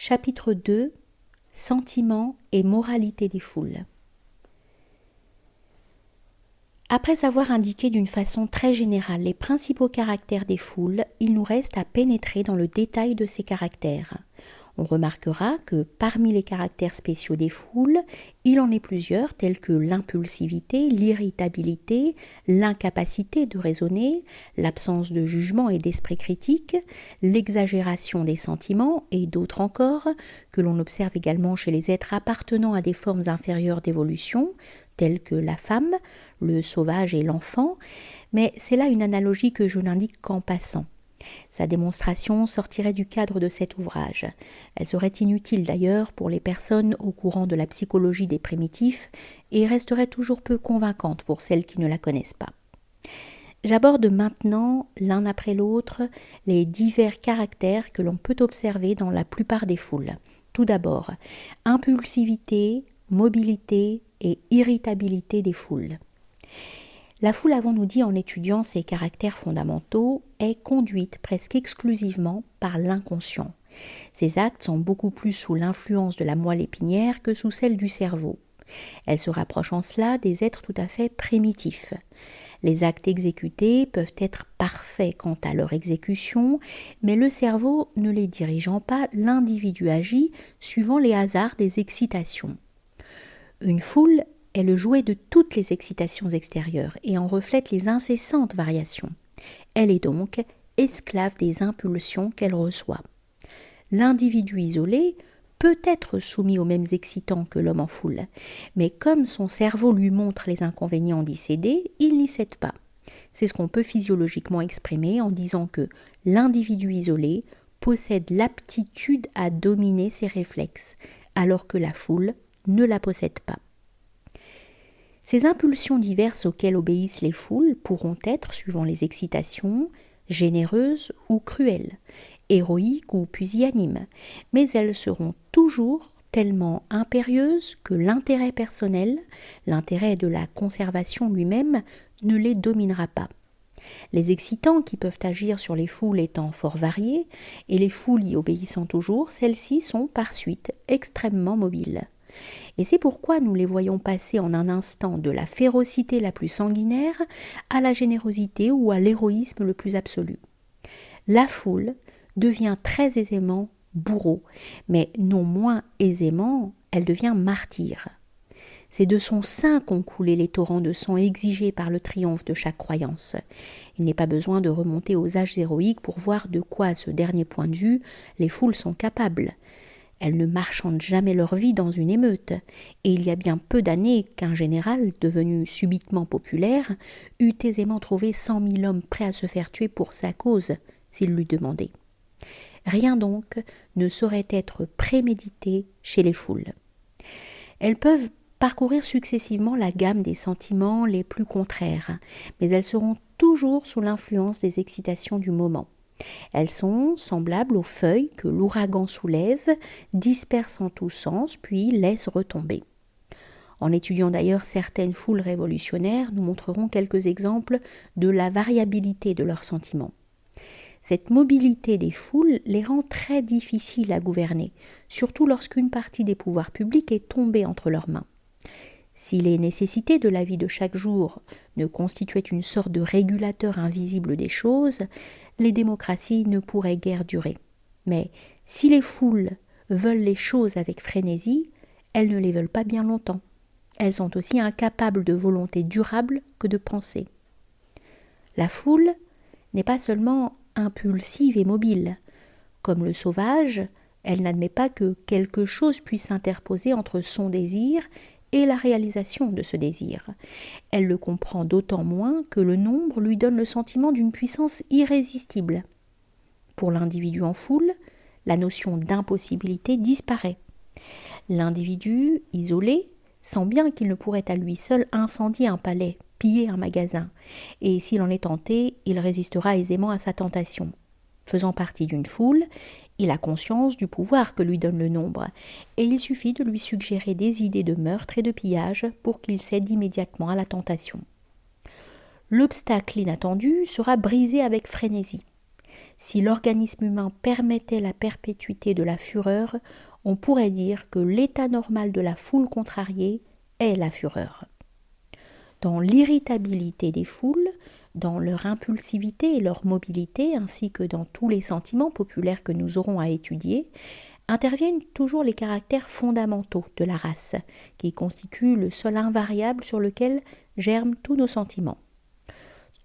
Chapitre 2 Sentiments et moralité des foules. Après avoir indiqué d'une façon très générale les principaux caractères des foules, il nous reste à pénétrer dans le détail de ces caractères. On remarquera que parmi les caractères spéciaux des foules, il en est plusieurs tels que l'impulsivité, l'irritabilité, l'incapacité de raisonner, l'absence de jugement et d'esprit critique, l'exagération des sentiments et d'autres encore que l'on observe également chez les êtres appartenant à des formes inférieures d'évolution, telles que la femme, le sauvage et l'enfant, mais c'est là une analogie que je n'indique qu'en passant. Sa démonstration sortirait du cadre de cet ouvrage. Elle serait inutile d'ailleurs pour les personnes au courant de la psychologie des primitifs et resterait toujours peu convaincante pour celles qui ne la connaissent pas. J'aborde maintenant, l'un après l'autre, les divers caractères que l'on peut observer dans la plupart des foules. Tout d'abord, impulsivité, mobilité et irritabilité des foules. La foule, avons-nous dit en étudiant ces caractères fondamentaux, est conduite presque exclusivement par l'inconscient. Ses actes sont beaucoup plus sous l'influence de la moelle épinière que sous celle du cerveau. Elle se rapproche en cela des êtres tout à fait primitifs. Les actes exécutés peuvent être parfaits quant à leur exécution, mais le cerveau ne les dirigeant pas, l'individu agit suivant les hasards des excitations. Une foule est le jouet de toutes les excitations extérieures et en reflète les incessantes variations. Elle est donc esclave des impulsions qu'elle reçoit. L'individu isolé peut être soumis aux mêmes excitants que l'homme en foule, mais comme son cerveau lui montre les inconvénients d'y céder, il n'y cède pas. C'est ce qu'on peut physiologiquement exprimer en disant que l'individu isolé possède l'aptitude à dominer ses réflexes, alors que la foule ne la possède pas. Ces impulsions diverses auxquelles obéissent les foules pourront être, suivant les excitations, généreuses ou cruelles, héroïques ou pusillanimes, mais elles seront toujours tellement impérieuses que l'intérêt personnel, l'intérêt de la conservation lui-même, ne les dominera pas. Les excitants qui peuvent agir sur les foules étant fort variés, et les foules y obéissant toujours, celles-ci sont par suite extrêmement mobiles. Et c'est pourquoi nous les voyons passer en un instant de la férocité la plus sanguinaire à la générosité ou à l'héroïsme le plus absolu. La foule devient très aisément bourreau, mais non moins aisément, elle devient martyr. C'est de son sein qu'ont coulé les torrents de sang exigés par le triomphe de chaque croyance. Il n'est pas besoin de remonter aux âges héroïques pour voir de quoi, à ce dernier point de vue, les foules sont capables. Elles ne marchandent jamais leur vie dans une émeute, et il y a bien peu d'années qu'un général, devenu subitement populaire, eût aisément trouvé 100 000 hommes prêts à se faire tuer pour sa cause, s'il l'eût demandé. Rien donc ne saurait être prémédité chez les foules. Elles peuvent parcourir successivement la gamme des sentiments les plus contraires, mais elles seront toujours sous l'influence des excitations du moment. Elles sont semblables aux feuilles que l'ouragan soulève, disperse en tous sens, puis laisse retomber. En étudiant d'ailleurs certaines foules révolutionnaires, nous montrerons quelques exemples de la variabilité de leurs sentiments. Cette mobilité des foules les rend très difficiles à gouverner, surtout lorsqu'une partie des pouvoirs publics est tombée entre leurs mains. Si les nécessités de la vie de chaque jour ne constituaient une sorte de régulateur invisible des choses, les démocraties ne pourraient guère durer. Mais si les foules veulent les choses avec frénésie, elles ne les veulent pas bien longtemps. Elles sont aussi incapables de volonté durable que de pensée. La foule n'est pas seulement impulsive et mobile. Comme le sauvage, elle n'admet pas que quelque chose puisse s'interposer entre son désir et la réalisation de ce désir. Elle le comprend d'autant moins que le nombre lui donne le sentiment d'une puissance irrésistible. Pour l'individu en foule, la notion d'impossibilité disparaît. L'individu isolé sent bien qu'il ne pourrait à lui seul incendier un palais, piller un magasin, et s'il en est tenté, il résistera aisément à sa tentation. Faisant partie d'une foule, il a conscience du pouvoir que lui donne le nombre, et il suffit de lui suggérer des idées de meurtre et de pillage pour qu'il cède immédiatement à la tentation. L'obstacle inattendu sera brisé avec frénésie. Si l'organisme humain permettait la perpétuité de la fureur, on pourrait dire que l'état normal de la foule contrariée est la fureur. Dans l'irritabilité des foules, dans leur impulsivité et leur mobilité, ainsi que dans tous les sentiments populaires que nous aurons à étudier, interviennent toujours les caractères fondamentaux de la race, qui constituent le sol invariable sur lequel germent tous nos sentiments.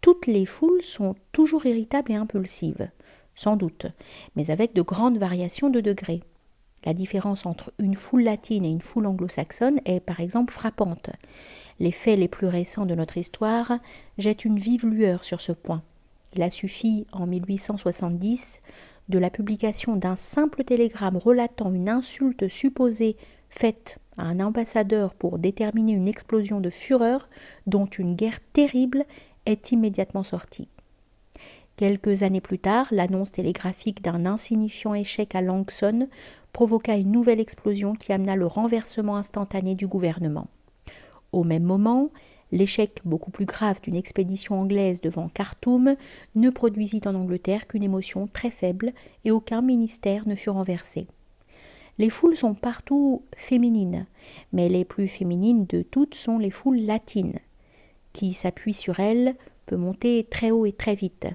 Toutes les foules sont toujours irritables et impulsives, sans doute, mais avec de grandes variations de degrés. La différence entre une foule latine et une foule anglo-saxonne est par exemple frappante. Les faits les plus récents de notre histoire jettent une vive lueur sur ce point. Il a suffi, en 1870, de la publication d'un simple télégramme relatant une insulte supposée faite à un ambassadeur pour déterminer une explosion de fureur dont une guerre terrible est immédiatement sortie. Quelques années plus tard, l'annonce télégraphique d'un insignifiant échec à Langson provoqua une nouvelle explosion qui amena le renversement instantané du gouvernement. Au même moment, l'échec beaucoup plus grave d'une expédition anglaise devant Khartoum ne produisit en Angleterre qu'une émotion très faible et aucun ministère ne fut renversé. Les foules sont partout féminines, mais les plus féminines de toutes sont les foules latines. Qui s'appuie sur elles peut monter très haut et très vite,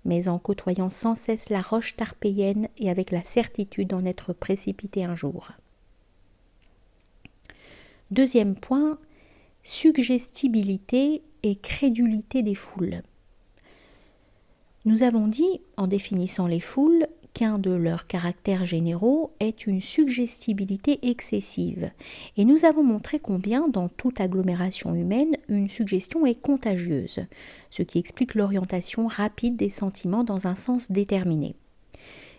mais en côtoyant sans cesse la roche tarpéienne et avec la certitude d'en être précipité un jour. Deuxième point, suggestibilité et crédulité des foules. Nous avons dit, en définissant les foules, qu'un de leurs caractères généraux est une suggestibilité excessive, et nous avons montré combien, dans toute agglomération humaine, une suggestion est contagieuse, ce qui explique l'orientation rapide des sentiments dans un sens déterminé.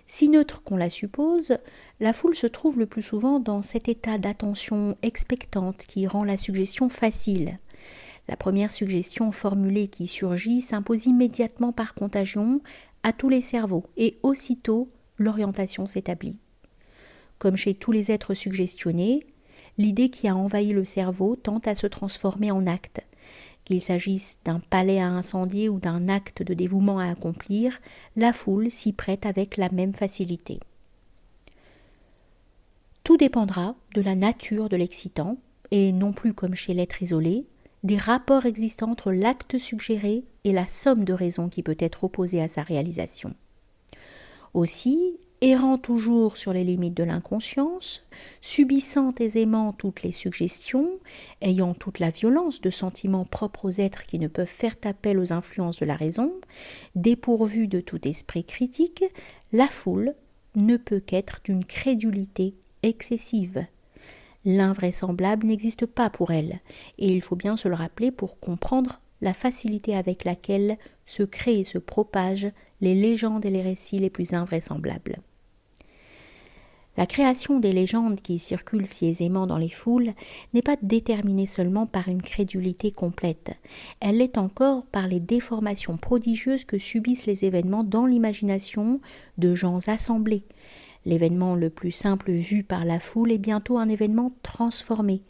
Si neutre qu'on la suppose, la foule se trouve le plus souvent dans cet état d'attention expectante qui rend la suggestion facile. La première suggestion formulée qui surgit s'impose immédiatement par contagion à tous les cerveaux et aussitôt l'orientation s'établit. Comme chez tous les êtres suggestionnés, l'idée qui a envahi le cerveau tend à se transformer en acte. Qu'il s'agisse d'un palais à incendier ou d'un acte de dévouement à accomplir, la foule s'y prête avec la même facilité. Tout dépendra de la nature de l'excitant, et non plus comme chez l'être isolé, des rapports existants entre l'acte suggéré et la somme de raisons qui peut être opposée à sa réalisation. Aussi, errant toujours sur les limites de l'inconscience, subissant aisément toutes les suggestions, ayant toute la violence de sentiments propres aux êtres qui ne peuvent faire appel aux influences de la raison, dépourvue de tout esprit critique, la foule ne peut qu'être d'une crédulité excessive. L'invraisemblable n'existe pas pour elle, et il faut bien se le rappeler pour comprendre la facilité avec laquelle se créent et se propagent les légendes et les récits les plus invraisemblables. La création des légendes qui circulent si aisément dans les foules n'est pas déterminée seulement par une crédulité complète, elle l'est encore par les déformations prodigieuses que subissent les événements dans l'imagination de gens assemblés. L'événement le plus simple vu par la foule est bientôt un événement transformé.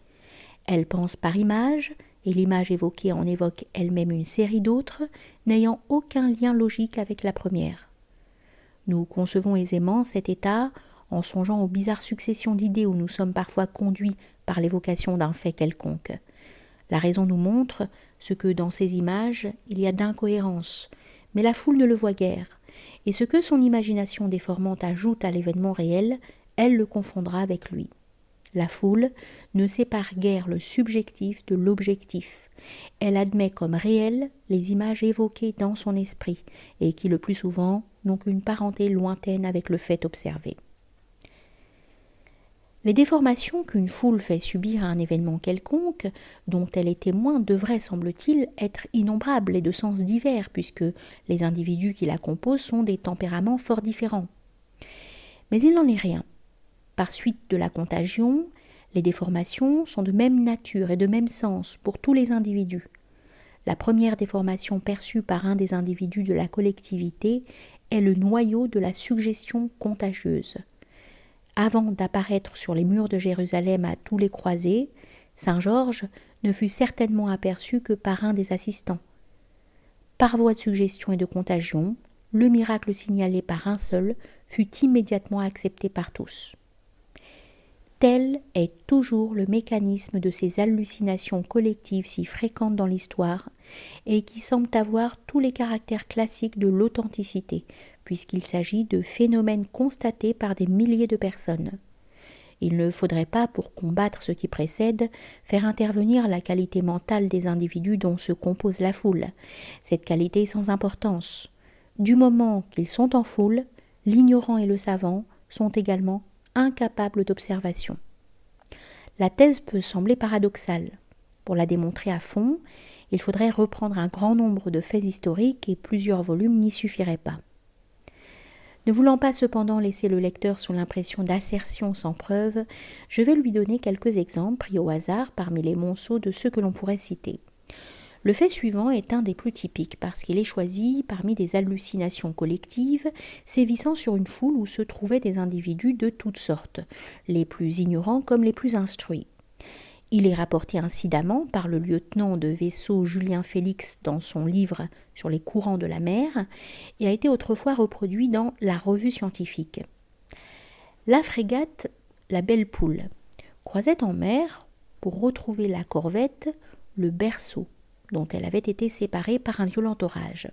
Elle pense par image, et l'image évoquée en évoque elle-même une série d'autres, n'ayant aucun lien logique avec la première. Nous concevons aisément cet état en songeant aux bizarres successions d'idées où nous sommes parfois conduits par l'évocation d'un fait quelconque. La raison nous montre ce que dans ces images il y a d'incohérence, mais la foule ne le voit guère, et ce que son imagination déformante ajoute à l'événement réel, elle le confondra avec lui. La foule ne sépare guère le subjectif de l'objectif. Elle admet comme réelles les images évoquées dans son esprit et qui le plus souvent n'ont qu'une parenté lointaine avec le fait observé. Les déformations qu'une foule fait subir à un événement quelconque, dont elle est témoin, devraient, semble-t-il, être innombrables et de sens divers, puisque les individus qui la composent sont des tempéraments fort différents. Mais il n'en est rien. Par suite de la contagion, les déformations sont de même nature et de même sens pour tous les individus. La première déformation perçue par un des individus de la collectivité est le noyau de la suggestion contagieuse. Avant d'apparaître sur les murs de Jérusalem à tous les croisés, Saint Georges ne fut certainement aperçu que par un des assistants. Par voie de suggestion et de contagion, le miracle signalé par un seul fut immédiatement accepté par tous. Tel est toujours le mécanisme de ces hallucinations collectives si fréquentes dans l'histoire et qui semblent avoir tous les caractères classiques de l'authenticité, puisqu'il s'agit de phénomènes constatés par des milliers de personnes. Il ne faudrait pas, pour combattre ce qui précède, faire intervenir la qualité mentale des individus dont se compose la foule. Cette qualité est sans importance. Du moment qu'ils sont en foule, l'ignorant et le savant sont également incapables d'observation. La thèse peut sembler paradoxale. Pour la démontrer à fond, il faudrait reprendre un grand nombre de faits historiques et plusieurs volumes n'y suffiraient pas. Ne voulant pas cependant laisser le lecteur sous l'impression d'assertions sans preuve, je vais lui donner quelques exemples pris au hasard parmi les monceaux de ceux que l'on pourrait citer. Le fait suivant est un des plus typiques parce qu'il est choisi parmi des hallucinations collectives sévissant sur une foule où se trouvaient des individus de toutes sortes, les plus ignorants comme les plus instruits. Il est rapporté incidemment par le lieutenant de vaisseau Julien Félix dans son livre sur les courants de la mer et a été autrefois reproduit dans la Revue scientifique. La frégate La Belle Poule croisait en mer, pour retrouver la corvette, le berceau, dont elle avait été séparée par un violent orage.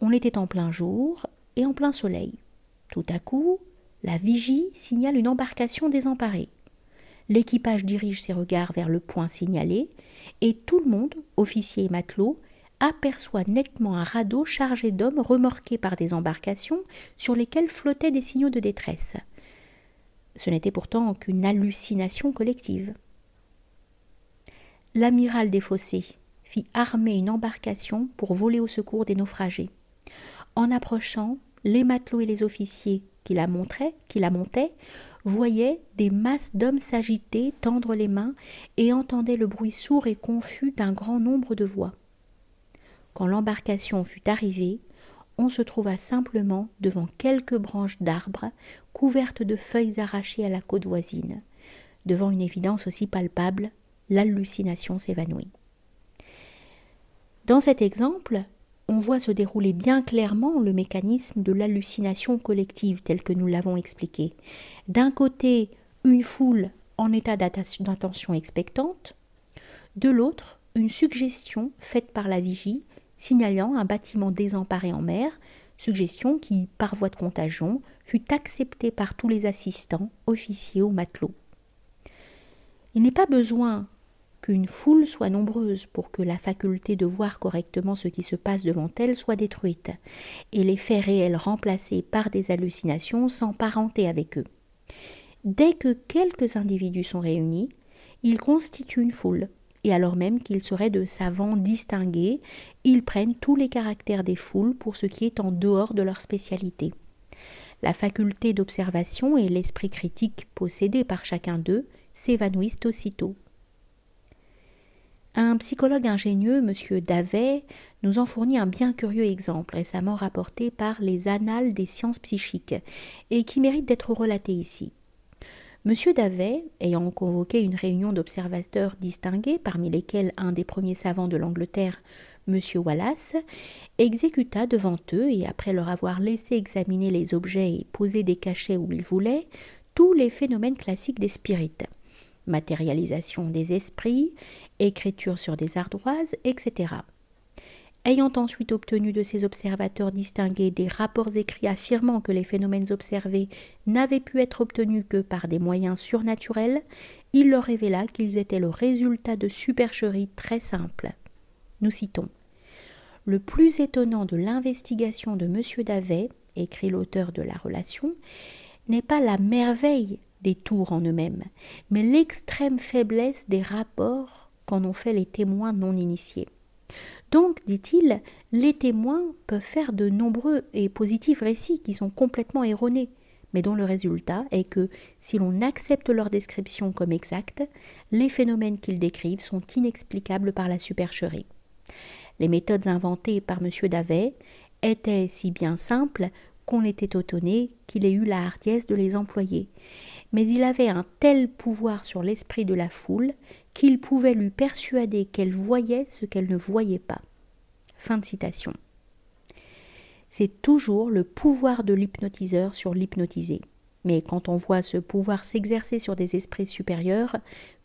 On était en plein jour et en plein soleil. Tout à coup, la vigie signale une embarcation désemparée. L'équipage dirige ses regards vers le point signalé et tout le monde, officiers et matelots, aperçoit nettement un radeau chargé d'hommes remorqués par des embarcations sur lesquelles flottaient des signaux de détresse. Ce n'était pourtant qu'une hallucination collective. L'amiral des Fossés fit armer une embarcation pour voler au secours des naufragés. En approchant, les matelots et les officiers qui la montaient voyaient des masses d'hommes s'agiter, tendre les mains et entendaient le bruit sourd et confus d'un grand nombre de voix. Quand l'embarcation fut arrivée, on se trouva simplement devant quelques branches d'arbres couvertes de feuilles arrachées à la côte voisine. Devant une évidence aussi palpable, l'hallucination s'évanouit. Dans cet exemple, on voit se dérouler bien clairement le mécanisme de l'hallucination collective tel que nous l'avons expliqué. D'un côté, une foule en état d'attention expectante, de l'autre, une suggestion faite par la vigie signalant un bâtiment désemparé en mer, suggestion qui, par voie de contagion, fut acceptée par tous les assistants, officiers ou matelots. Il n'est pas besoin qu'une foule soit nombreuse pour que la faculté de voir correctement ce qui se passe devant elle soit détruite, et les faits réels remplacés par des hallucinations sans parenté avec eux. Dès que quelques individus sont réunis, ils constituent une foule, et alors même qu'ils seraient de savants distingués, ils prennent tous les caractères des foules pour ce qui est en dehors de leur spécialité. La faculté d'observation et l'esprit critique possédés par chacun d'eux s'évanouissent aussitôt. Un psychologue ingénieux, M. Davet, nous en fournit un bien curieux exemple récemment rapporté par les Annales des sciences psychiques et qui mérite d'être relaté ici. M. Davet, ayant convoqué une réunion d'observateurs distingués, parmi lesquels un des premiers savants de l'Angleterre, M. Wallace, exécuta devant eux, et après leur avoir laissé examiner les objets et poser des cachets où ils voulaient, tous les phénomènes classiques des spirites. Matérialisation des esprits, écriture sur des ardoises, etc. Ayant ensuite obtenu de ces observateurs distingués des rapports écrits affirmant que les phénomènes observés n'avaient pu être obtenus que par des moyens surnaturels, il leur révéla qu'ils étaient le résultat de supercheries très simples. Nous citons : « Le plus étonnant de l'investigation de M. Davet, écrit l'auteur de la relation, n'est pas la merveille des tours en eux-mêmes, mais l'extrême faiblesse des rapports qu'en ont fait les témoins non initiés. Donc, dit-il, les témoins peuvent faire de nombreux et positifs récits qui sont complètement erronés, mais dont le résultat est que, si l'on accepte leur description comme exacte, les phénomènes qu'ils décrivent sont inexplicables par la supercherie. Les méthodes inventées par M. Davet étaient si bien simples qu'on était étonné qu'il ait eu la hardiesse de les employer. Mais il avait un tel pouvoir sur l'esprit de la foule qu'il pouvait lui persuader qu'elle voyait ce qu'elle ne voyait pas. » Fin de citation. C'est toujours le pouvoir de l'hypnotiseur sur l'hypnotisé. Mais quand on voit ce pouvoir s'exercer sur des esprits supérieurs,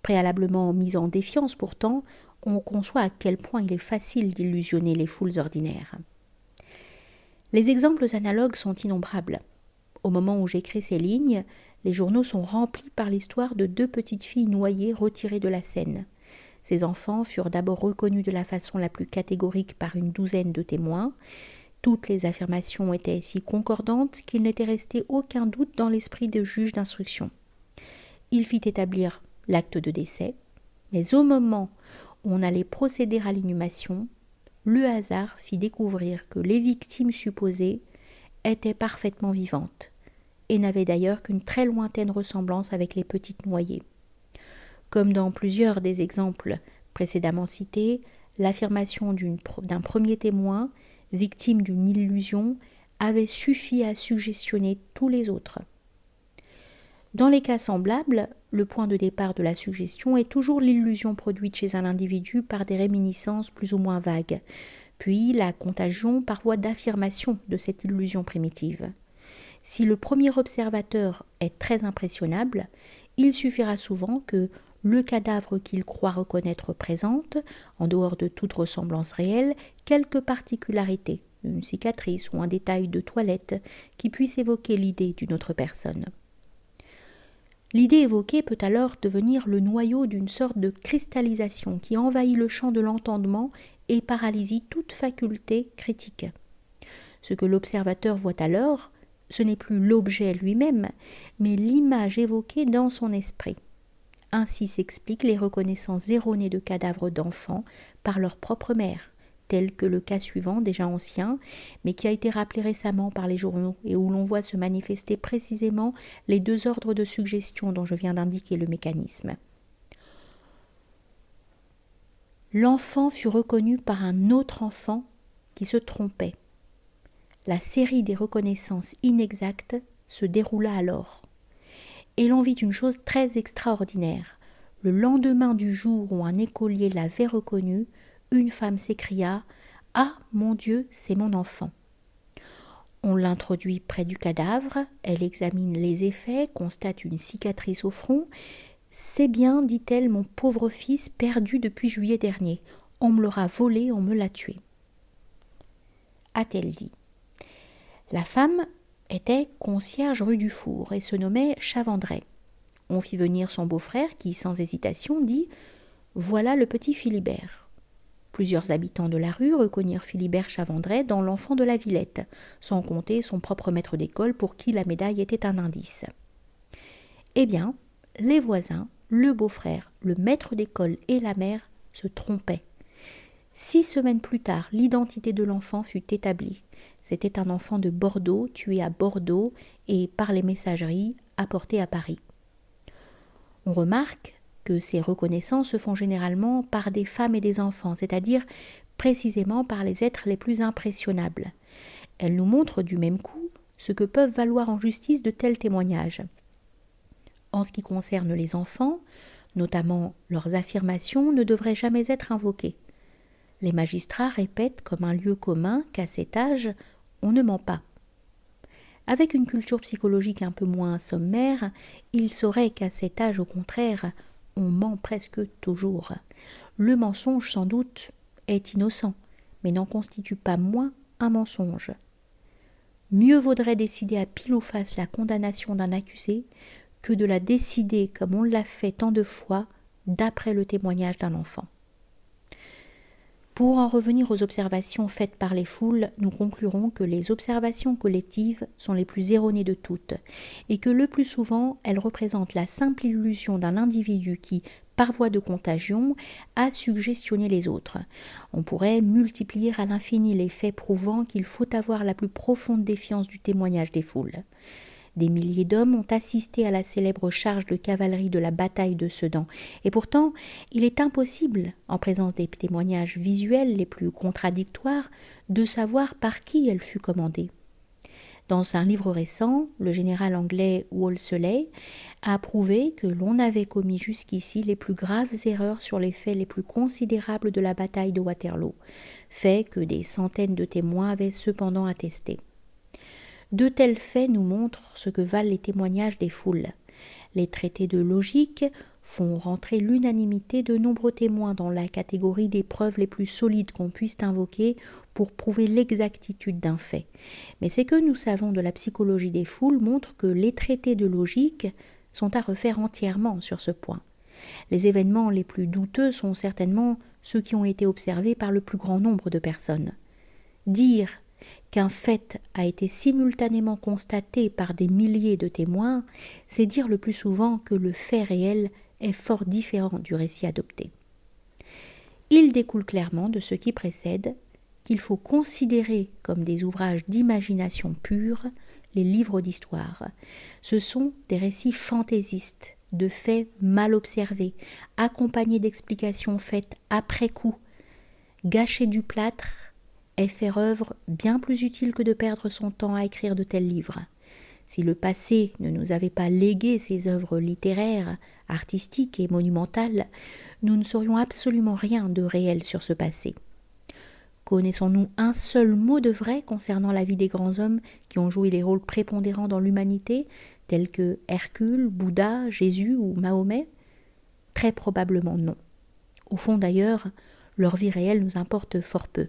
préalablement mis en défiance pourtant, on conçoit à quel point il est facile d'illusionner les foules ordinaires. Les exemples analogues sont innombrables. Au moment où j'écris ces lignes, les journaux sont remplis par l'histoire de 2 petites filles noyées retirées de la Seine. Ces enfants furent d'abord reconnus de la façon la plus catégorique par une douzaine de témoins. Toutes les affirmations étaient si concordantes qu'il n'était resté aucun doute dans l'esprit des juges d'instruction. Il fit établir l'acte de décès, mais au moment où on allait procéder à l'inhumation, le hasard fit découvrir que les victimes supposées étaient parfaitement vivantes et n'avaient d'ailleurs qu'une très lointaine ressemblance avec les petites noyées. Comme dans plusieurs des exemples précédemment cités, l'affirmation d'un premier témoin, victime d'une illusion, avait suffi à suggestionner tous les autres. Dans les cas semblables, le point de départ de la suggestion est toujours l'illusion produite chez un individu par des réminiscences plus ou moins vagues, puis la contagion par voie d'affirmation de cette illusion primitive. Si le premier observateur est très impressionnable, il suffira souvent que le cadavre qu'il croit reconnaître présente, en dehors de toute ressemblance réelle, quelques particularités, une cicatrice ou un détail de toilette qui puisse évoquer l'idée d'une autre personne. L'idée évoquée peut alors devenir le noyau d'une sorte de cristallisation qui envahit le champ de l'entendement et paralyse toute faculté critique. Ce que l'observateur voit alors, ce n'est plus l'objet lui-même, mais l'image évoquée dans son esprit. Ainsi s'expliquent les reconnaissances erronées de cadavres d'enfants par leur propre mère, tel que le cas suivant, déjà ancien, mais qui a été rappelé récemment par les journaux et où l'on voit se manifester précisément les 2 ordres de suggestion dont je viens d'indiquer le mécanisme. L'enfant fut reconnu par un autre enfant qui se trompait. La série des reconnaissances inexactes se déroula alors. Et l'on vit une chose très extraordinaire. Le lendemain du jour où un écolier l'avait reconnu, une femme s'écria « Ah, mon Dieu, c'est mon enfant !» On l'introduit près du cadavre, elle examine les effets, constate une cicatrice au front. « C'est bien, dit-elle, mon pauvre fils perdu depuis juillet dernier. On me l'aura volé, on me l'a tué. » A-t-elle dit. La femme était concierge rue du Four et se nommait Chavandret. On fit venir son beau-frère qui, sans hésitation, dit « Voilà le petit Philibert ». Plusieurs habitants de la rue reconnurent Philibert Chavandret dans l'enfant de la Villette, sans compter son propre maître d'école pour qui la médaille était un indice. Eh bien, les voisins, le beau-frère, le maître d'école et la mère se trompaient. 6 semaines plus tard, l'identité de l'enfant fut établie. C'était un enfant de Bordeaux, tué à Bordeaux et, par les messageries, apporté à Paris. On remarque que ces reconnaissances se font généralement par des femmes et des enfants, c'est-à-dire précisément par les êtres les plus impressionnables. Elles nous montrent du même coup ce que peuvent valoir en justice de tels témoignages. En ce qui concerne les enfants, notamment leurs affirmations ne devraient jamais être invoquées. Les magistrats répètent comme un lieu commun qu'à cet âge, on ne ment pas. Avec une culture psychologique un peu moins sommaire, il saurait qu'à cet âge, au contraire, on ment presque toujours. Le mensonge, sans doute, est innocent, mais n'en constitue pas moins un mensonge. Mieux vaudrait décider à pile ou face la condamnation d'un accusé que de la décider, comme on l'a fait tant de fois, d'après le témoignage d'un enfant. Pour en revenir aux observations faites par les foules, nous conclurons que les observations collectives sont les plus erronées de toutes et que le plus souvent, elles représentent la simple illusion d'un individu qui, par voie de contagion, a suggestionné les autres. On pourrait multiplier à l'infini les faits prouvant qu'il faut avoir la plus profonde défiance du témoignage des foules. Des milliers d'hommes ont assisté à la célèbre charge de cavalerie de la bataille de Sedan. Et pourtant, il est impossible, en présence des témoignages visuels les plus contradictoires, de savoir par qui elle fut commandée. Dans un livre récent, le général anglais Wolseley a prouvé que l'on avait commis jusqu'ici les plus graves erreurs sur les faits les plus considérables de la bataille de Waterloo, faits que des centaines de témoins avaient cependant attestés. De tels faits nous montrent ce que valent les témoignages des foules. Les traités de logique font rentrer l'unanimité de nombreux témoins dans la catégorie des preuves les plus solides qu'on puisse invoquer pour prouver l'exactitude d'un fait. Mais ce que nous savons de la psychologie des foules montre que les traités de logique sont à refaire entièrement sur ce point. Les événements les plus douteux sont certainement ceux qui ont été observés par le plus grand nombre de personnes. Dire qu'un fait a été simultanément constaté par des milliers de témoins, c'est dire le plus souvent que le fait réel est fort différent du récit adopté. Il découle clairement de ce qui précède qu'il faut considérer comme des ouvrages d'imagination pure les livres d'histoire. Ce sont des récits fantaisistes, de faits mal observés, accompagnés d'explications faites après coup. Gâcher du plâtre est faire œuvre bien plus utile que de perdre son temps à écrire de tels livres. Si le passé ne nous avait pas légué ces œuvres littéraires, artistiques et monumentales, nous ne saurions absolument rien de réel sur ce passé. Connaissons-nous un seul mot de vrai concernant la vie des grands hommes qui ont joué des rôles prépondérants dans l'humanité, tels que Hercule, Bouddha, Jésus ou Mahomet ? Très probablement non. Au fond d'ailleurs, leur vie réelle nous importe fort peu.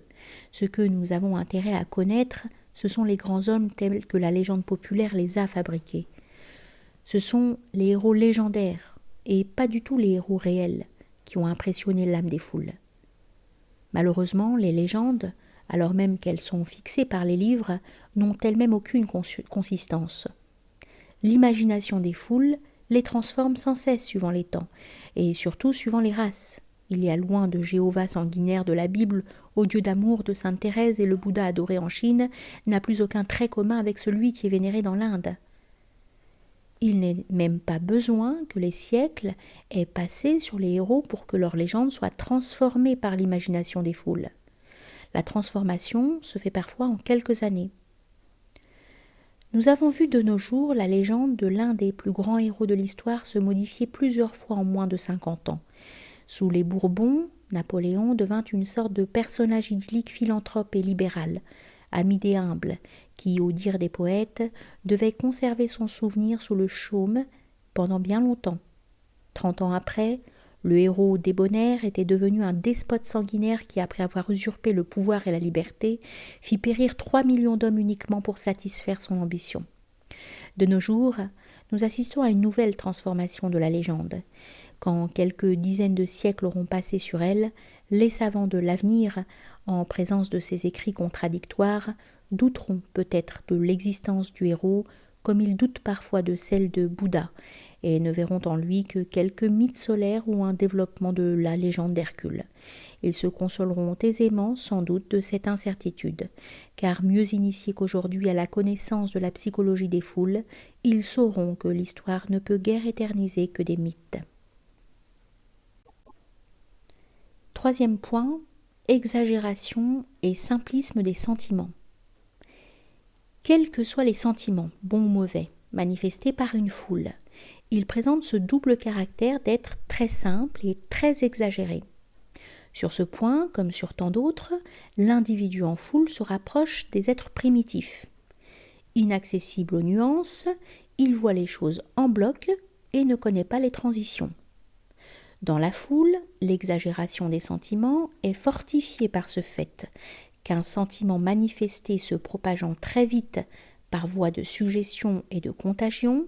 Ce que nous avons intérêt à connaître, ce sont les grands hommes tels que la légende populaire les a fabriqués. Ce sont les héros légendaires, et pas du tout les héros réels, qui ont impressionné l'âme des foules. Malheureusement, les légendes, alors même qu'elles sont fixées par les livres, n'ont elles-mêmes aucune consistance. L'imagination des foules les transforme sans cesse suivant les temps, et surtout suivant les races. Il y a loin de Jéhovah sanguinaire de la Bible, au Dieu d'amour de Sainte Thérèse, et le Bouddha adoré en Chine n'a plus aucun trait commun avec celui qui est vénéré dans l'Inde. Il n'est même pas besoin que les siècles aient passé sur les héros pour que leur légende soit transformée par l'imagination des foules. La transformation se fait parfois en quelques années. Nous avons vu de nos jours la légende de l'un des plus grands héros de l'histoire se modifier plusieurs fois en moins de 50 ans. Sous les Bourbons, Napoléon devint une sorte de personnage idyllique philanthrope et libéral, ami des humbles, qui, au dire des poètes, devait conserver son souvenir sous le chaume pendant bien longtemps. 30 ans après, le héros débonnaire était devenu un despote sanguinaire qui, après avoir usurpé le pouvoir et la liberté, fit périr 3 millions d'hommes uniquement pour satisfaire son ambition. De nos jours, nous assistons à une nouvelle transformation de la légende. Quand quelques dizaines de siècles auront passé sur elle, les savants de l'avenir, en présence de ces écrits contradictoires, douteront peut-être de l'existence du héros, comme ils doutent parfois de celle de Bouddha, et ne verront en lui que quelques mythes solaires ou un développement de la légende d'Hercule. Ils se consoleront aisément, sans doute, de cette incertitude, car mieux initiés qu'aujourd'hui à la connaissance de la psychologie des foules, ils sauront que l'histoire ne peut guère éterniser que des mythes. Troisième point, exagération et simplisme des sentiments. Quels que soient les sentiments, bons ou mauvais, manifestés par une foule, ils présentent ce double caractère d'être très simples et très exagérés. Sur ce point, comme sur tant d'autres, l'individu en foule se rapproche des êtres primitifs. Inaccessible aux nuances, il voit les choses en bloc et ne connaît pas les transitions. Dans la foule, l'exagération des sentiments est fortifiée par ce fait qu'un sentiment manifesté se propageant très vite par voie de suggestion et de contagion,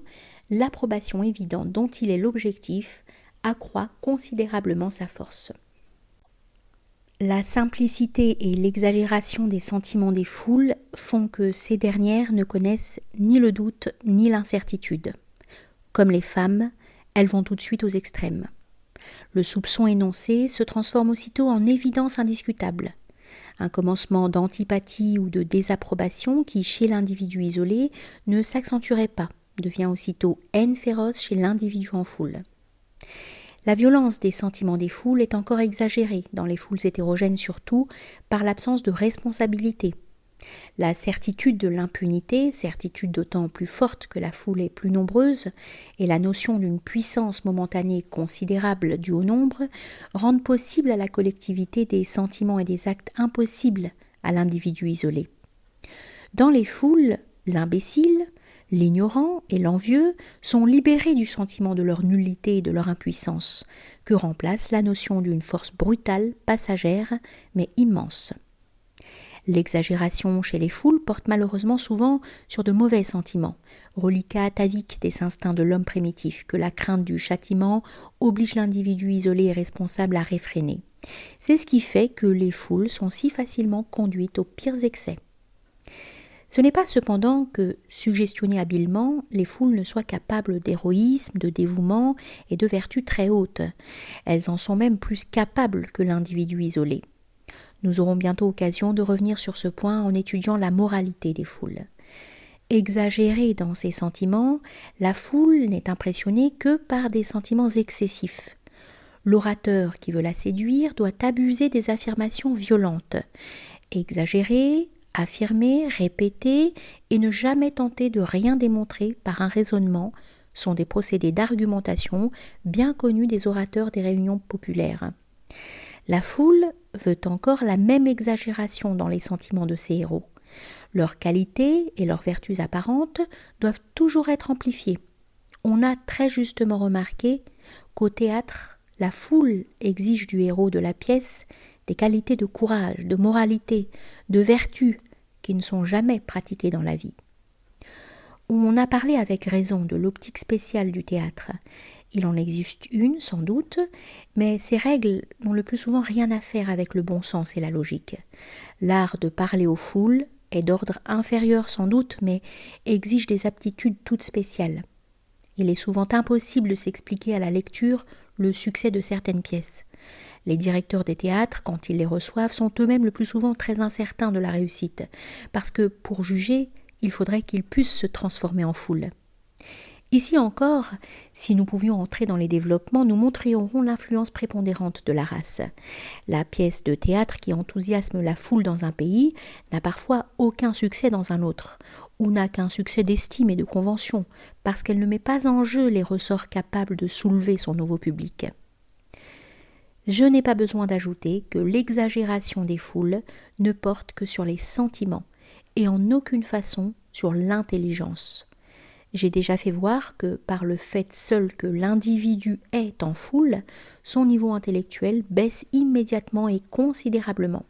l'approbation évidente dont il est l'objectif accroît considérablement sa force. La simplicité et l'exagération des sentiments des foules font que ces dernières ne connaissent ni le doute ni l'incertitude. Comme les femmes, elles vont tout de suite aux extrêmes. Le soupçon énoncé se transforme aussitôt en évidence indiscutable. Un commencement d'antipathie ou de désapprobation qui, chez l'individu isolé, ne s'accentuerait pas, devient aussitôt haine féroce chez l'individu en foule. La violence des sentiments des foules est encore exagérée, dans les foules hétérogènes surtout, par l'absence de responsabilité. La certitude de l'impunité, certitude d'autant plus forte que la foule est plus nombreuse, et la notion d'une puissance momentanée considérable due au nombre, rendent possible à la collectivité des sentiments et des actes impossibles à l'individu isolé. Dans les foules, l'imbécile, l'ignorant et l'envieux sont libérés du sentiment de leur nullité et de leur impuissance, que remplace la notion d'une force brutale, passagère, mais immense. L'exagération chez les foules porte malheureusement souvent sur de mauvais sentiments, reliquat atavique des instincts de l'homme primitif, que la crainte du châtiment oblige l'individu isolé et responsable à réfréner. C'est ce qui fait que les foules sont si facilement conduites aux pires excès. Ce n'est pas cependant que, suggestionnées habilement, les foules ne soient capables d'héroïsme, de dévouement et de vertus très hautes. Elles en sont même plus capables que l'individu isolé. Nous aurons bientôt occasion de revenir sur ce point en étudiant la moralité des foules. Exagérée dans ses sentiments, la foule n'est impressionnée que par des sentiments excessifs. L'orateur qui veut la séduire doit abuser des affirmations violentes. Exagérer, affirmer, répéter et ne jamais tenter de rien démontrer par un raisonnement sont des procédés d'argumentation bien connus des orateurs des réunions populaires. La foule veut encore la même exagération dans les sentiments de ses héros. Leurs qualités et leurs vertus apparentes doivent toujours être amplifiées. On a très justement remarqué qu'au théâtre, la foule exige du héros de la pièce des qualités de courage, de moralité, de vertu qui ne sont jamais pratiquées dans la vie. On a parlé avec raison de l'optique spéciale du théâtre. Il en existe une, sans doute, mais ces règles n'ont le plus souvent rien à faire avec le bon sens et la logique. L'art de parler aux foules est d'ordre inférieur sans doute, mais exige des aptitudes toutes spéciales. Il est souvent impossible de s'expliquer à la lecture le succès de certaines pièces. Les directeurs des théâtres, quand ils les reçoivent, sont eux-mêmes le plus souvent très incertains de la réussite, parce que, pour juger, il faudrait qu'ils puissent se transformer en foule. Ici encore, si nous pouvions entrer dans les développements, nous montrerions l'influence prépondérante de la race. La pièce de théâtre qui enthousiasme la foule dans un pays n'a parfois aucun succès dans un autre, ou n'a qu'un succès d'estime et de convention, parce qu'elle ne met pas en jeu les ressorts capables de soulever son nouveau public. Je n'ai pas besoin d'ajouter que l'exagération des foules ne porte que sur les sentiments et en aucune façon sur l'intelligence. J'ai déjà fait voir que par le fait seul que l'individu est en foule, son niveau intellectuel baisse immédiatement et considérablement.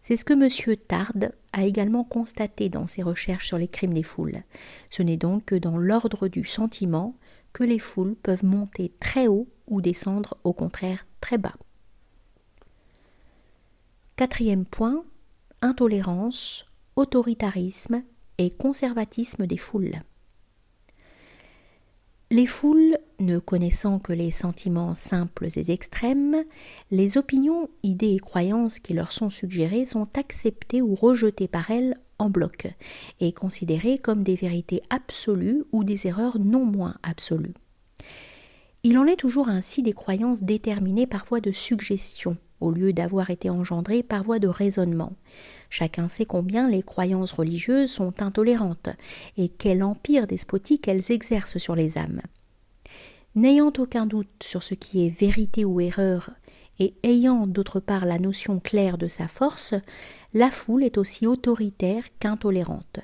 C'est ce que M. Tarde a également constaté dans ses recherches sur les crimes des foules. Ce n'est donc que dans l'ordre du sentiment que les foules peuvent monter très haut ou descendre au contraire très bas. 4e point, intolérance, autoritarisme et conservatisme des foules. Les foules, ne connaissant que les sentiments simples et extrêmes, les opinions, idées et croyances qui leur sont suggérées sont acceptées ou rejetées par elles en bloc et considérées comme des vérités absolues ou des erreurs non moins absolues. Il en est toujours ainsi des croyances déterminées par voie de suggestion, au lieu d'avoir été engendrées par voie de raisonnement. Chacun sait combien les croyances religieuses sont intolérantes et quel empire despotique elles exercent sur les âmes. N'ayant aucun doute sur ce qui est vérité ou erreur et ayant d'autre part la notion claire de sa force, la foule est aussi autoritaire qu'intolérante.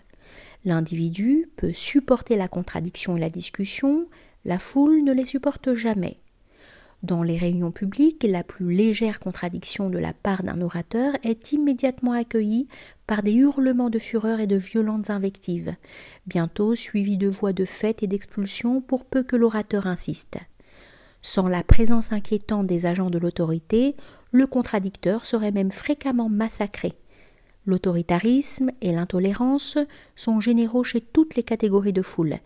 L'individu peut supporter la contradiction et la discussion, la foule ne les supporte jamais. Dans les réunions publiques, la plus légère contradiction de la part d'un orateur est immédiatement accueillie par des hurlements de fureur et de violentes invectives, bientôt suivis de voix de fête et d'expulsion pour peu que l'orateur insiste. Sans la présence inquiétante des agents de l'autorité, le contradicteur serait même fréquemment massacré. L'autoritarisme et l'intolérance sont généraux chez toutes les catégories de foule,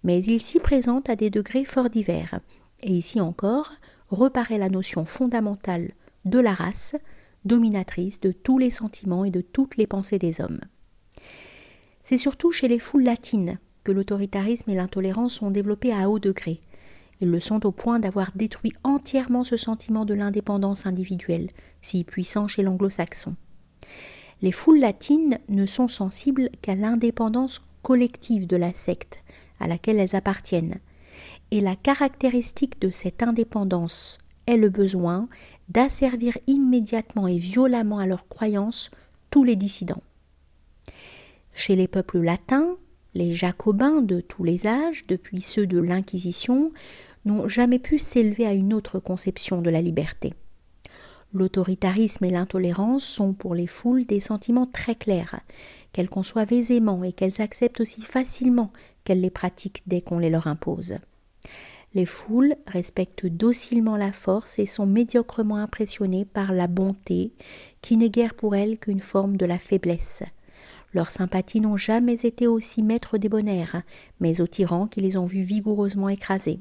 mais ils s'y présentent à des degrés fort divers. Et ici encore, reparaît la notion fondamentale de la race, dominatrice de tous les sentiments et de toutes les pensées des hommes. C'est surtout chez les foules latines que l'autoritarisme et l'intolérance sont développés à haut degré. Ils le sont au point d'avoir détruit entièrement ce sentiment de l'indépendance individuelle, si puissant chez l'anglo-saxon. Les foules latines ne sont sensibles qu'à l'indépendance collective de la secte à laquelle elles appartiennent. Et la caractéristique de cette indépendance est le besoin d'asservir immédiatement et violemment à leurs croyances tous les dissidents. Chez les peuples latins, les jacobins de tous les âges, depuis ceux de l'Inquisition, n'ont jamais pu s'élever à une autre conception de la liberté. L'autoritarisme et l'intolérance sont pour les foules des sentiments très clairs, qu'elles conçoivent aisément et qu'elles acceptent aussi facilement qu'elles les pratiquent dès qu'on les leur impose. Les foules respectent docilement la force et sont médiocrement impressionnées par la bonté, qui n'est guère pour elles qu'une forme de la faiblesse. Leurs sympathies n'ont jamais été aussi maîtres débonnaires, mais aux tyrans qui les ont vus vigoureusement écrasés.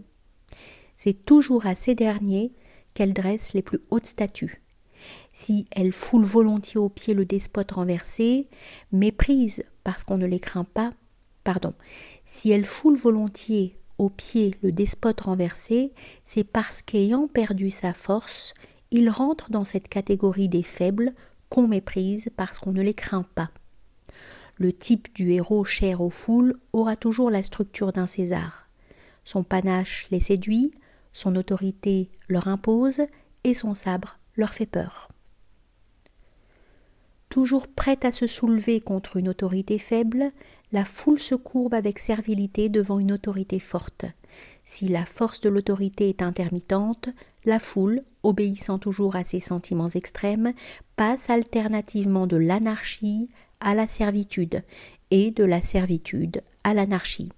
C'est toujours à ces derniers qu'elles dressent les plus hautes statues. Si elles foulent volontiers aux pieds le despote renversé, méprisent parce qu'on ne les craint pas, si elles foulent volontiers aux pieds le despote renversé, c'est parce qu'ayant perdu sa force, il rentre dans cette catégorie des faibles qu'on méprise parce qu'on ne les craint pas. Le type du héros cher aux foules aura toujours la structure d'un César. Son panache les séduit, son autorité leur impose et son sabre leur fait peur. Toujours prête à se soulever contre une autorité faible, la foule se courbe avec servilité devant une autorité forte. Si la force de l'autorité est intermittente, la foule, obéissant toujours à ses sentiments extrêmes, passe alternativement de l'anarchie à la servitude et de la servitude à l'anarchie.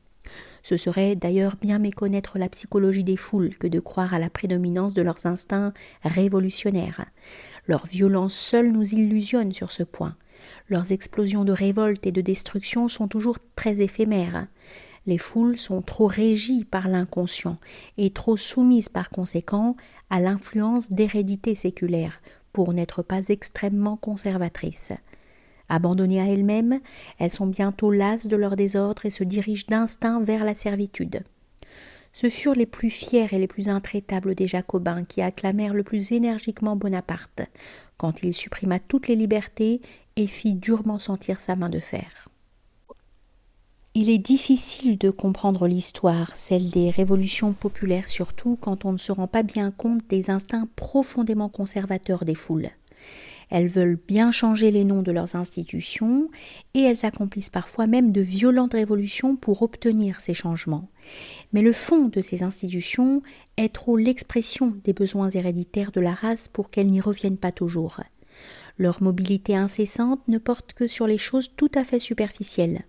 Ce serait d'ailleurs bien méconnaître la psychologie des foules que de croire à la prédominance de leurs instincts révolutionnaires. Leur violence seule nous illusionne sur ce point. Leurs explosions de révolte et de destruction sont toujours très éphémères. Les foules sont trop régies par l'inconscient et trop soumises par conséquent à l'influence d'hérédité séculaire pour n'être pas extrêmement conservatrices. Abandonnées à elles-mêmes, elles sont bientôt lasses de leur désordre et se dirigent d'instinct vers la servitude. Ce furent les plus fiers et les plus intraitables des Jacobins qui acclamèrent le plus énergiquement Bonaparte, quand il supprima toutes les libertés et fit durement sentir sa main de fer. Il est difficile de comprendre l'histoire, celle des révolutions populaires surtout, quand on ne se rend pas bien compte des instincts profondément conservateurs des foules. Elles veulent bien changer les noms de leurs institutions et elles accomplissent parfois même de violentes révolutions pour obtenir ces changements. Mais le fond de ces institutions est trop l'expression des besoins héréditaires de la race pour qu'elles n'y reviennent pas toujours. Leur mobilité incessante ne porte que sur les choses tout à fait superficielles.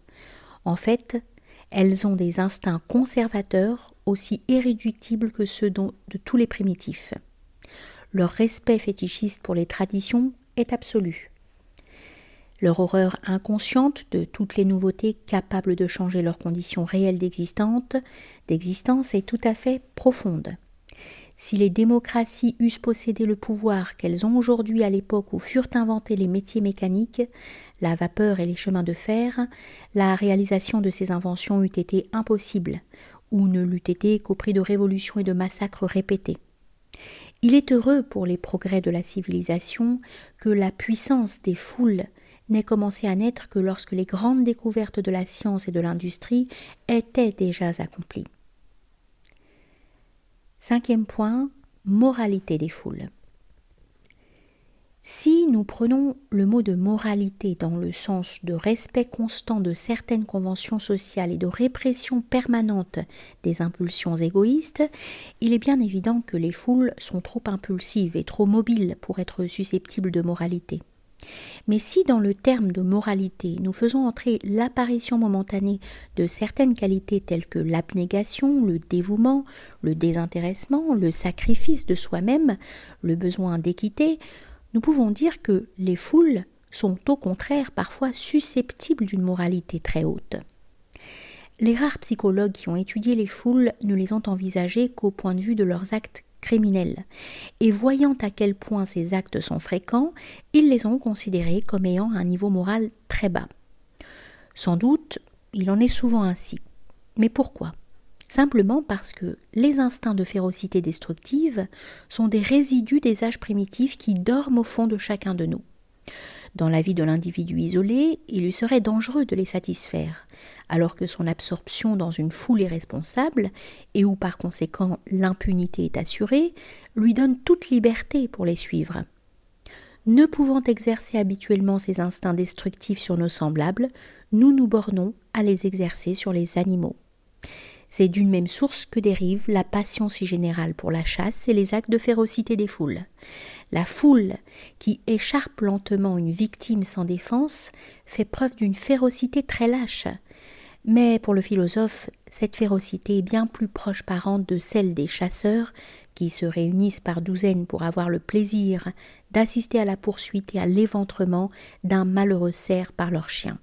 En fait, elles ont des instincts conservateurs aussi irréductibles que ceux de tous les primitifs. Leur respect fétichiste pour les traditions est absolu. Leur horreur inconsciente de toutes les nouveautés capables de changer leurs conditions réelles d'existence est tout à fait profonde. Si les démocraties eussent possédé le pouvoir qu'elles ont aujourd'hui à l'époque où furent inventés les métiers mécaniques, la vapeur et les chemins de fer, la réalisation de ces inventions eût été impossible, ou ne l'eût été qu'au prix de révolutions et de massacres répétés. Il est heureux pour les progrès de la civilisation que la puissance des foules n'ait commencé à naître que lorsque les grandes découvertes de la science et de l'industrie étaient déjà accomplies. 5e point, moralité des foules. Si nous prenons le mot de moralité dans le sens de respect constant de certaines conventions sociales et de répression permanente des impulsions égoïstes, il est bien évident que les foules sont trop impulsives et trop mobiles pour être susceptibles de moralité. Mais si dans le terme de moralité, nous faisons entrer l'apparition momentanée de certaines qualités telles que l'abnégation, le dévouement, le désintéressement, le sacrifice de soi-même, le besoin d'équité, nous pouvons dire que les foules sont au contraire parfois susceptibles d'une moralité très haute. Les rares psychologues qui ont étudié les foules ne les ont envisagées qu'au point de vue de leurs actes criminels, et voyant à quel point ces actes sont fréquents, ils les ont considérés comme ayant un niveau moral très bas. Sans doute, il en est souvent ainsi. Mais pourquoi ? Simplement parce que les instincts de férocité destructive sont des résidus des âges primitifs qui dorment au fond de chacun de nous. Dans la vie de l'individu isolé, il lui serait dangereux de les satisfaire, alors que son absorption dans une foule est responsable, et où par conséquent l'impunité est assurée, lui donne toute liberté pour les suivre. Ne pouvant exercer habituellement ces instincts destructifs sur nos semblables, nous nous bornons à les exercer sur les animaux. C'est d'une même source que dérive la passion si générale pour la chasse et les actes de férocité des foules. La foule, qui écharpe lentement une victime sans défense, fait preuve d'une férocité très lâche. Mais pour le philosophe, cette férocité est bien plus proche parente de celle des chasseurs, qui se réunissent par douzaines pour avoir le plaisir d'assister à la poursuite et à l'éventrement d'un malheureux cerf par leurs chiens.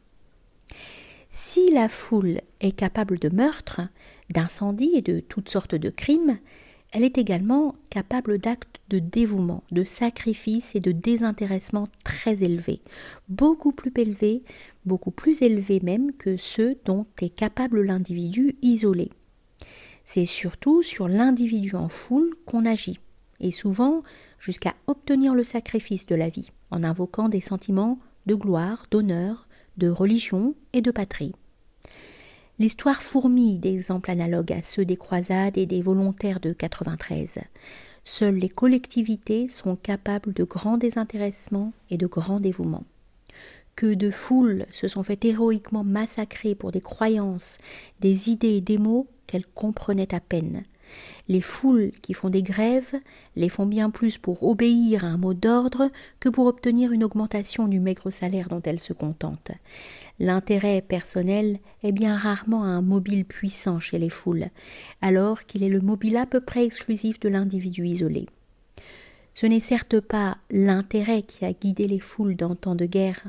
Si la foule est capable de meurtre, d'incendie et de toutes sortes de crimes, elle est également capable d'actes de dévouement, de sacrifice et de désintéressement très élevés, beaucoup plus élevés même que ceux dont est capable l'individu isolé. C'est surtout sur l'individu en foule qu'on agit, et souvent jusqu'à obtenir le sacrifice de la vie, en invoquant des sentiments de gloire, d'honneur, de religion et de patrie. L'histoire fourmille d'exemples analogues à ceux des croisades et des volontaires de 93. Seules les collectivités sont capables de grands désintéressement et de grands dévouements. Que de foules se sont fait héroïquement massacrer pour des croyances, des idées et des mots qu'elles comprenaient à peine. Les foules qui font des grèves les font bien plus pour obéir à un mot d'ordre que pour obtenir une augmentation du maigre salaire dont elles se contentent. L'intérêt personnel est bien rarement un mobile puissant chez les foules, alors qu'il est le mobile à peu près exclusif de l'individu isolé. Ce n'est certes pas l'intérêt qui a guidé les foules dans temps de guerre,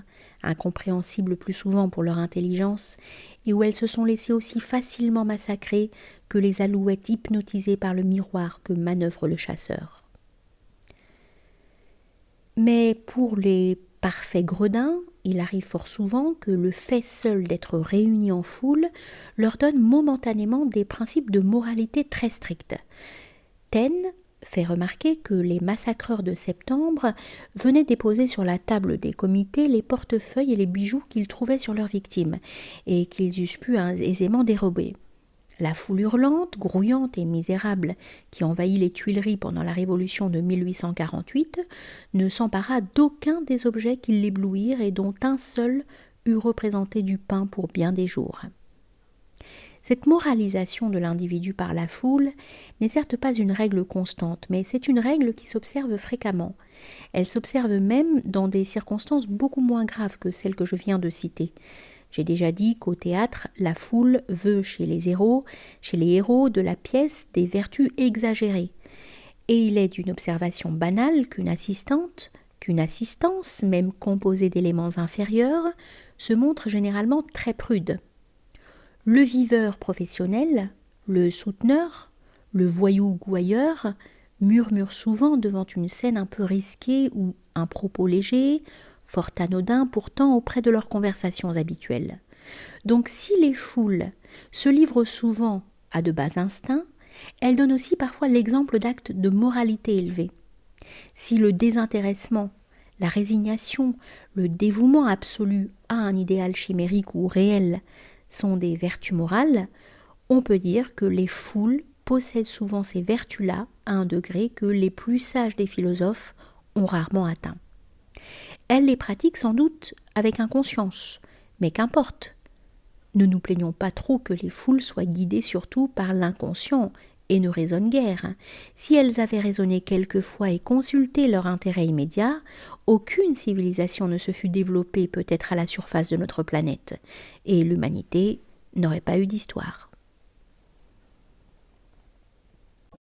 incompréhensibles plus souvent pour leur intelligence, et où elles se sont laissées aussi facilement massacrer que les alouettes hypnotisées par le miroir que manœuvre le chasseur. Mais pour les parfaits gredins, il arrive fort souvent que le fait seul d'être réunis en foule leur donne momentanément des principes de moralité très stricts. Taine fait remarquer que les massacreurs de septembre venaient déposer sur la table des comités les portefeuilles et les bijoux qu'ils trouvaient sur leurs victimes, et qu'ils eussent pu aisément dérober. La foule hurlante, grouillante et misérable qui envahit les Tuileries pendant la Révolution de 1848 ne s'empara d'aucun des objets qui l'éblouirent et dont un seul eût représenté du pain pour bien des jours. Cette moralisation de l'individu par la foule n'est certes pas une règle constante, mais c'est une règle qui s'observe fréquemment. Elle s'observe même dans des circonstances beaucoup moins graves que celles que je viens de citer. J'ai déjà dit qu'au théâtre, la foule veut chez les héros de la pièce des vertus exagérées. Et il est d'une observation banale qu'une assistance, même composée d'éléments inférieurs, se montre généralement très prude. Le viveur professionnel, le souteneur, le voyou gouailleur murmurent souvent devant une scène un peu risquée ou un propos léger, fort anodin pourtant auprès de leurs conversations habituelles. Donc si les foules se livrent souvent à de bas instincts, elles donnent aussi parfois l'exemple d'actes de moralité élevés. Si le désintéressement, la résignation, le dévouement absolu à un idéal chimérique ou réel sont des vertus morales, on peut dire que les foules possèdent souvent ces vertus-là à un degré que les plus sages des philosophes ont rarement atteint. Elles les pratiquent sans doute avec inconscience, mais qu'importe. Ne nous plaignons pas trop que les foules soient guidées surtout par l'inconscient et ne raisonnent guère. Si elles avaient raisonné quelquefois et consulté leur intérêt immédiat, aucune civilisation ne se fût développée peut-être à la surface de notre planète, et l'humanité n'aurait pas eu d'histoire.